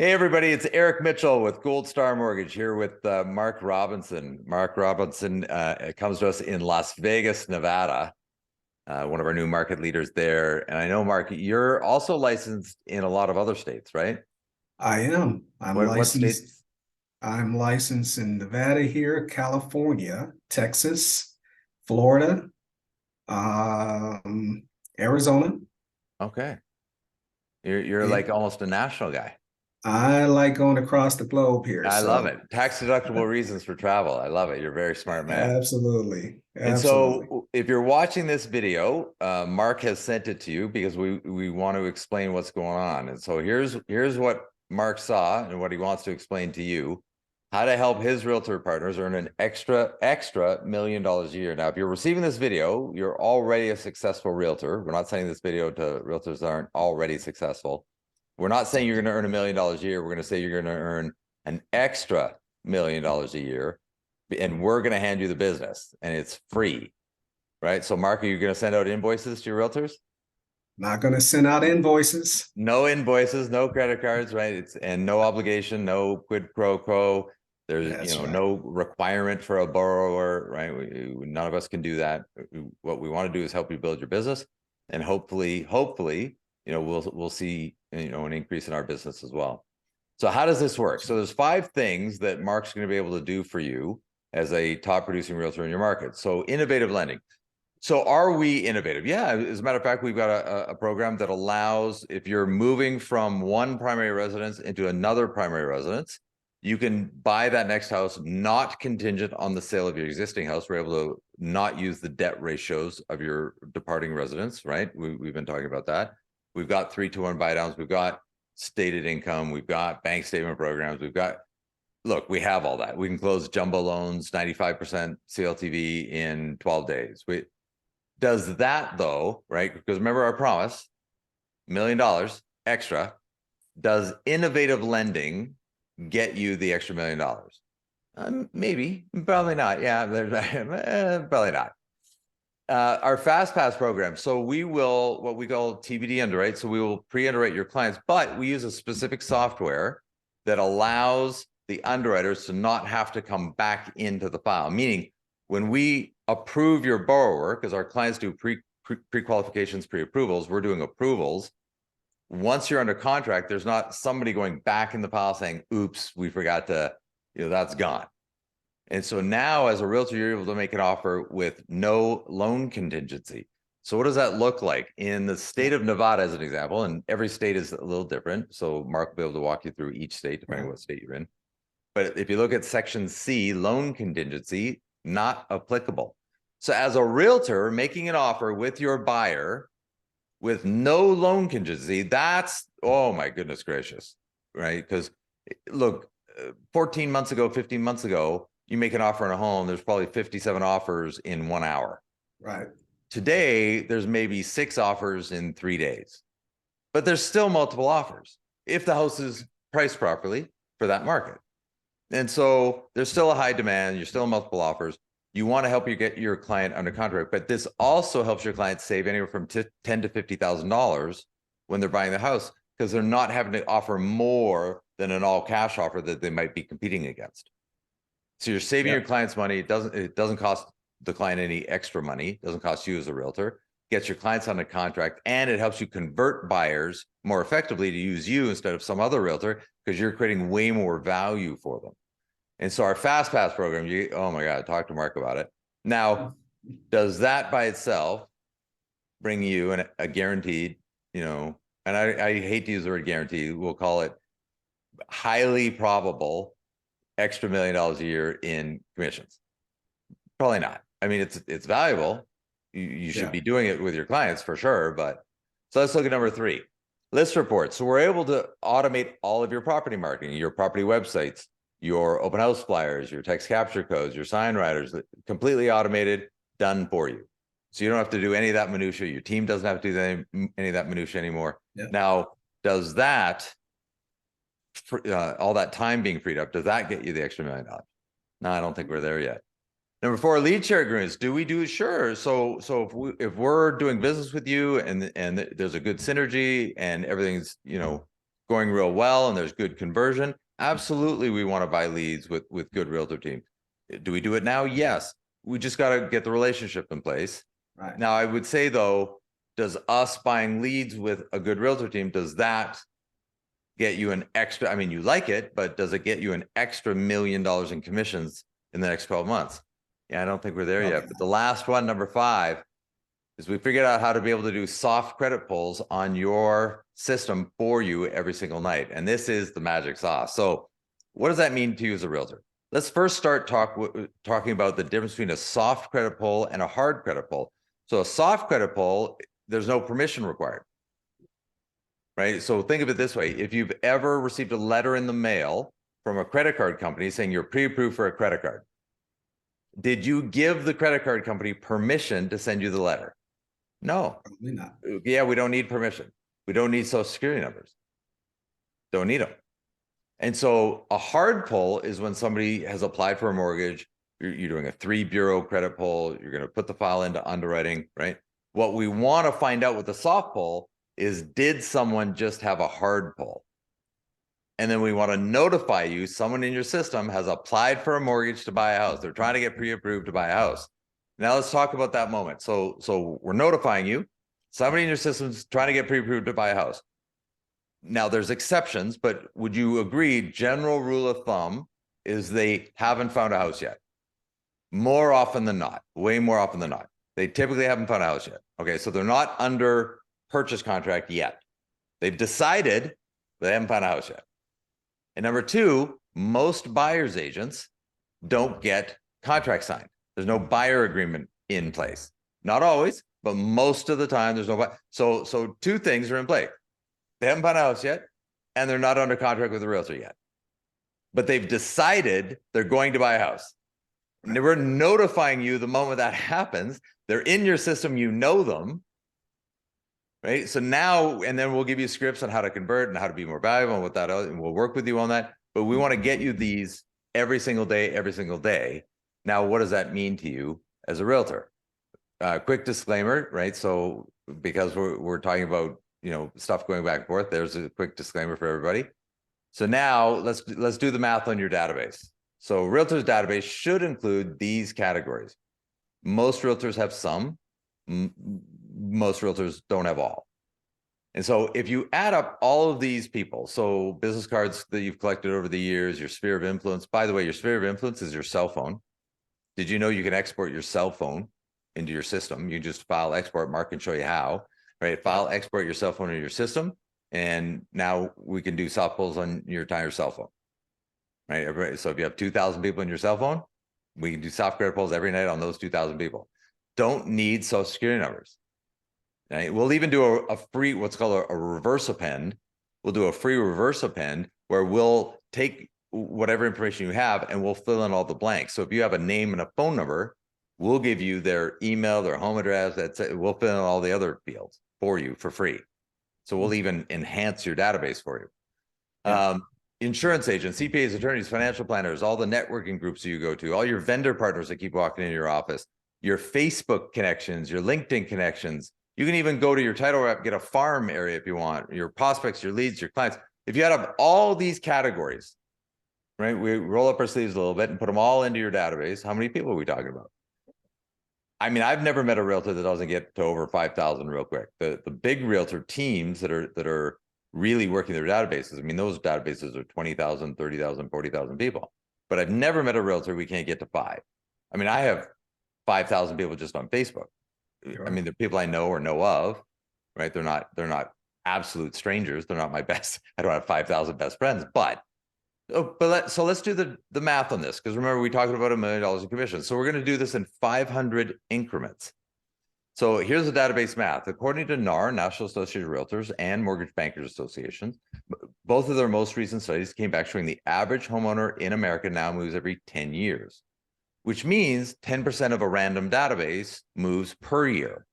Hey everybody, it's Eric Mitchell with Gold Star Mortgage here with Mark Robinson. Mark Robinson comes to us in Las Vegas, Nevada, one of our new market leaders there. And I know, Mark, you're also licensed in a lot of other states, right? I am. I'm What licensed. states? I'm licensed in Nevada here, California, Texas, Florida, um, Arizona. Okay, you're Yeah, like almost a national guy. I like going across the globe here. I love So it. Tax deductible reasons for travel. I love it. You're a very smart man. absolutely, And absolutely. so if you're watching this video, Mark has sent it to you because we want to explain what's going on. And so here's what Mark saw and what he wants to explain to you, how to help his realtor partners earn an extra $1 million a year. Now, if you're receiving this video, you're already a successful realtor. We're not sending this video to realtors that aren't already successful. We're not saying you're going to earn $1 million a year. We're going to say you're going to earn an extra $1 million a year, and we're going to hand you the business and it's free, right? So Mark, are you going to send out invoices to your realtors? Not going to send out invoices. No invoices, no credit cards, right? And no obligation, no quid pro quo. There's, That's right. no requirement for a borrower, right? None of us can do that. What we want to do is help you build your business, and hopefully, we'll see, an increase in our business as well. So how does this work? So there's 5 things that Mark's going to be able to do for you as a top producing realtor in your market. So innovative lending. So are we innovative? Yeah, as a matter of fact, we've got a program that allows, if you're moving from one primary residence into another primary residence, you can buy that next house not contingent on the sale of your existing house. We're able to not use the debt ratios of your departing residence, right? We've been talking about that. We've got 3-to-1 buy downs. We've got stated income. We've got bank statement programs. Look, we have all that. We can close jumbo loans, 95% CLTV in 12 days. Does that though, right? Because remember our promise, $1 million extra. Does innovative lending get you the extra $1 million? Maybe, probably not. Yeah, probably not. Our Fast Pass program. So we will, what we call TBD underwrite. So we will pre-underwrite your clients, but we use a specific software that allows the underwriters to not have to come back into the file. Meaning, when we approve your borrower, because our clients do pre-qualifications, pre-approvals, we're doing approvals. Once you're under contract, there's not somebody going back in the file saying, oops, we forgot to, that's gone. And so now as a realtor, you're able to make an offer with no loan contingency. So what does that look like in the state of Nevada, as an example? And every state is a little different. So Mark will be able to walk you through each state, depending on Right. what state you're in. But if you look at section C, loan contingency, not applicable. So as a realtor making an offer with your buyer with no loan contingency, that's, oh my goodness gracious, right? Because look, 14 months ago, 15 months ago, you make an offer on a home, there's probably 57 offers in 1 hour. Right. Today, there's maybe 6 offers in 3 days, but there's still multiple offers if the house is priced properly for that market. And so there's still a high demand, you're still multiple offers. You want to help you get your client under contract, but this also helps your client save anywhere from $10,000 to $50,000 when they're buying the house, because they're not having to offer more than an all cash offer that they might be competing against. So you're saving your Yep. client's money. It doesn't cost the client any extra money. It doesn't cost you as a realtor. Gets your clients under contract, and it helps you convert buyers more effectively to use you instead of some other realtor, because you're creating way more value for them. And so our Fast Pass program, oh my God, talk to Mark about it. Now, does that by itself bring you a guaranteed, and I hate to use the word guarantee, we'll call it highly probable extra $1 million a year in commissions? Probably not. I mean, it's valuable. You should Yeah. be doing it with your clients for sure. But so let's look at number 3, list reports. So we're able to automate all of your property marketing, your property websites, your open house flyers, your text capture codes, your sign riders, completely automated, done for you. So you don't have to do any of that minutia. Your team doesn't have to do any of that minutia anymore. Yeah. Now, does that, all that time being freed up, does that get you the extra $1 million? No, I don't think we're there yet. Number 4, lead share agreements. Do we do it? Sure. So if we're doing business with you and there's a good synergy and everything's, going real well and there's good conversion, absolutely we want to buy leads with good realtor teams. Do we do it now? Yes. We just got to get the relationship in place. Right. Now, I would say though, does us buying leads with a good realtor team, does that get you an extra, I mean, you like it, but does it get you an extra $1 million in commissions in the next 12 months? Yeah, I don't think we're there yet. But the last one, number 5, is we figured out how to be able to do soft credit pulls on your system for you every single night. And this is the magic sauce. So what does that mean to you as a realtor? Let's first start talking about the difference between a soft credit pull and a hard credit pull. So a soft credit pull, there's no permission required, right? So think of it this way. If you've ever received a letter in the mail from a credit card company saying you're pre-approved for a credit card, did you give the credit card company permission to send you the letter? No. Probably not. Yeah, we don't need permission. We don't need social security numbers. Don't need them. And so a hard pull is when somebody has applied for a mortgage, you're doing a 3-bureau credit pull, you're going to put the file into underwriting, right? What we want to find out with the soft pull is, did someone just have a hard pull? And then we want to notify you, someone in your system has applied for a mortgage to buy a house. They're trying to get pre-approved to buy a house. Now let's talk about that moment. So we're notifying you, somebody in your system's trying to get pre-approved to buy a house. Now there's exceptions, but would you agree, general rule of thumb is they haven't found a house yet? More often than not, way more often than not. They typically haven't found a house yet. Okay, so they're not under purchase contract yet. They've decided, but they haven't found a house yet. And number 2, most buyer's agents don't get contract signed. There's no buyer agreement in place. Not always, but most of the time there's no. So 2 things are in play. They haven't found a house yet, and they're not under contract with a realtor yet. But they've decided they're going to buy a house. And we're notifying you the moment that happens. They're in your system, you know them, right? So now, and then we'll give you scripts on how to convert and how to be more valuable and what that, and we'll work with you on that. But we want to get you these every single day, every single day. Now, what does that mean to you as a realtor? Quick disclaimer, right? So because we're talking about, you know, stuff going back and forth, there's a quick disclaimer for everybody. So now let's do the math on your database. So realtors database should include these categories. Most realtors have some, most realtors don't have all. And so if you add up all of these people, so business cards that you've collected over the years, your sphere of influence, by the way, your sphere of influence is your cell phone. Did you know you can export your cell phone into your system? You just file export, Mark can show you how, right? File export your cell phone into your system. And now we can do soft pulls on your entire cell phone, right? Everybody, so if you have 2,000 people in your cell phone, we can do soft credit pulls every night on those 2,000 people. Don't need social security numbers. Right? We'll even do a free, what's called a reverse append. We'll do a free reverse append where we'll take whatever information you have and we'll fill in all the blanks. So if you have a name and a phone number, we'll give you their email, their home address. That's it. We'll fill in all the other fields for you for free. So we'll even enhance your database for you. Yeah. Insurance agents, CPAs, attorneys, financial planners, all the networking groups you go to, all your vendor partners that keep walking into your office, your Facebook connections, your LinkedIn connections. You can even go to your title rep, get a farm area if you want, your prospects, your leads, your clients. If you add up all these categories, right, we roll up our sleeves a little bit and put them all into your database. How many people are we talking about? I mean, I've never met a realtor that doesn't get to over 5,000 real quick. The big realtor teams that are really working their databases, I mean, those databases are 20,000, 30,000, 40,000 people. But I've never met a realtor we can't get to 5. I mean, I have 5,000 people just on Facebook. Sure. I mean, they're people I know or know of, right? They're not absolute strangers. They're not my best. I don't have 5,000 best friends, but let's do the math on this, because remember we talked about $1 million in commissions. So we're going to do this in 500 increments. So here's the database math. According to NAR, National Association of Realtors, and Mortgage Bankers Association, both of their most recent studies came back showing the average homeowner in America now moves every 10 years, which means 10% of a random database moves per year,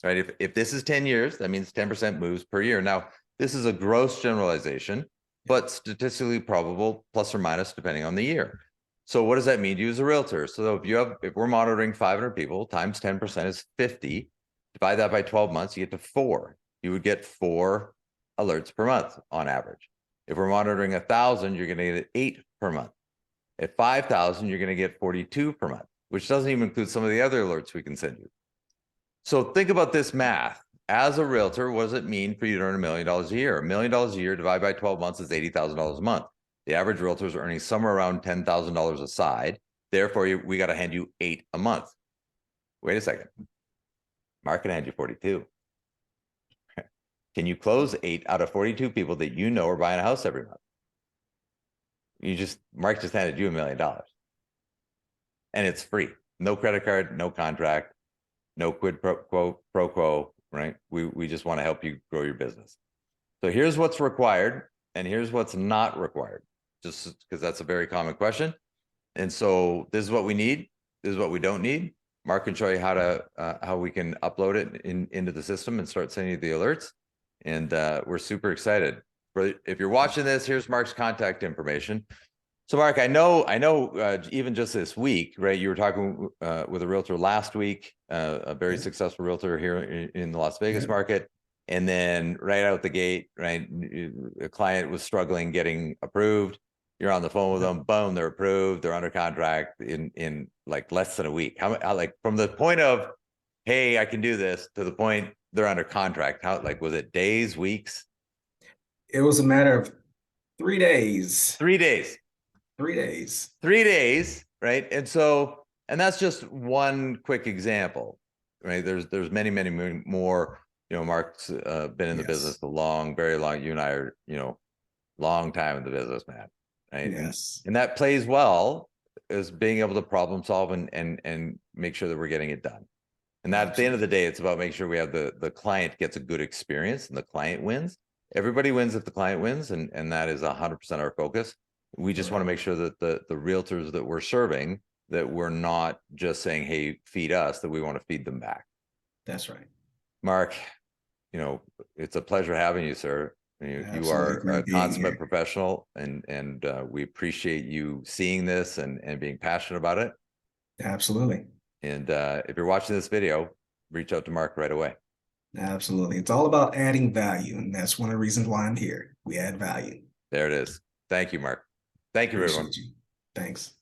right? If this is 10 years, that means 10% moves per year. Now, this is a gross generalization, but statistically probable, plus or minus, depending on the year. So what does that mean to you as a realtor? So if we're monitoring 500 people times 10% is 50, divide that by 12 months, you get to 4. You would get 4 alerts per month on average. If we're monitoring 1,000, you're going to get 8 per month. At 5,000, you're going to get 42 per month, which doesn't even include some of the other alerts we can send you. So think about this math. As a realtor, what does it mean for you to earn $1 million a year? $1 million a year divided by 12 months is $80,000 a month. The average realtor is earning somewhere around $10,000 a side. Therefore, we got to hand you 8 a month. Wait a second. Mark can hand you 42. Can you close 8 out of 42 people that you know are buying a house every month? Mark just handed you $1 million. And it's free. No credit card, no contract, no quid pro quo, right? We just want to help you grow your business. So here's what's required and here's what's not required, just because that's a very common question. And so this is what we need. This is what we don't need. Mark can show you how we can upload it into the system and start sending you the alerts. And we're super excited. But if you're watching this, here's Mark's contact information. So Mark, I know, even just this week, right? You were talking with a realtor last week, a very successful realtor here in the Las Vegas market. And then right out the gate, right, a client was struggling getting approved. You're on the phone with them, boom, they're approved. They're under contract in like less than a week. How like from the point of, hey, I can do this to the point they're under contract, how, like, was it days, weeks? It was a matter of 3 days. 3 days. 3 days. 3 days, right? And so, and that's just one quick example, right? There's many more. You know, Mark's been in the business very long. You and I are, long time in the business, man, right? Yes. And that plays well as being able to problem solve and make sure that we're getting it done. And that at the end of the day, it's about making sure we have the client gets a good experience and the client wins. Everybody wins if the client wins, and that is 100% our focus. We just want to make sure that the realtors that we're serving, that we're not just saying, hey, feed us, that we want to feed them back. That's right. Mark, it's a pleasure having you, sir. You are a consummate professional, and we appreciate you seeing this and being passionate about it. Absolutely. And if you're watching this video, reach out to Mark right away. Absolutely. It's all about adding value. And that's one of the reasons why I'm here. We add value. There it is. Thank you, Mark. Thank you, everyone. Thanks.